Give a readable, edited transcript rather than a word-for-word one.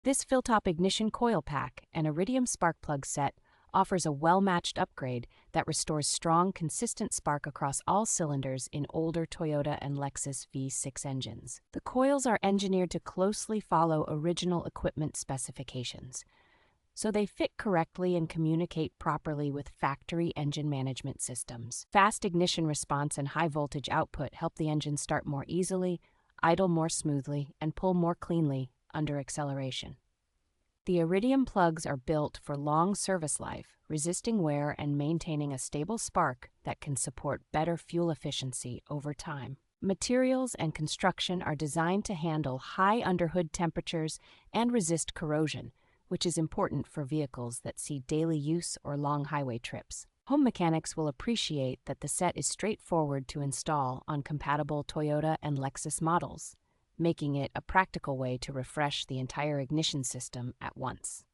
This PHILTOP Ignition Coil Pack and Iridium spark plug set offers a well-matched upgrade that restores strong, consistent spark across all cylinders in older Toyota and Lexus V6 engines. The coils are engineered to closely follow original equipment specifications, so they fit correctly and communicate properly with factory engine management systems. Fast ignition response and high voltage output help the engine start more easily, idle more smoothly, and pull more cleanly under acceleration. The Iridium plugs are built for long service life, resisting wear and maintaining a stable spark that can support better fuel efficiency over time. Materials and construction are designed to handle high underhood temperatures and resist corrosion, which is important for vehicles that see daily use or long highway trips. Home mechanics will appreciate that the set is straightforward to install on compatible Toyota and Lexus models, making it a practical way to refresh the entire ignition system at once.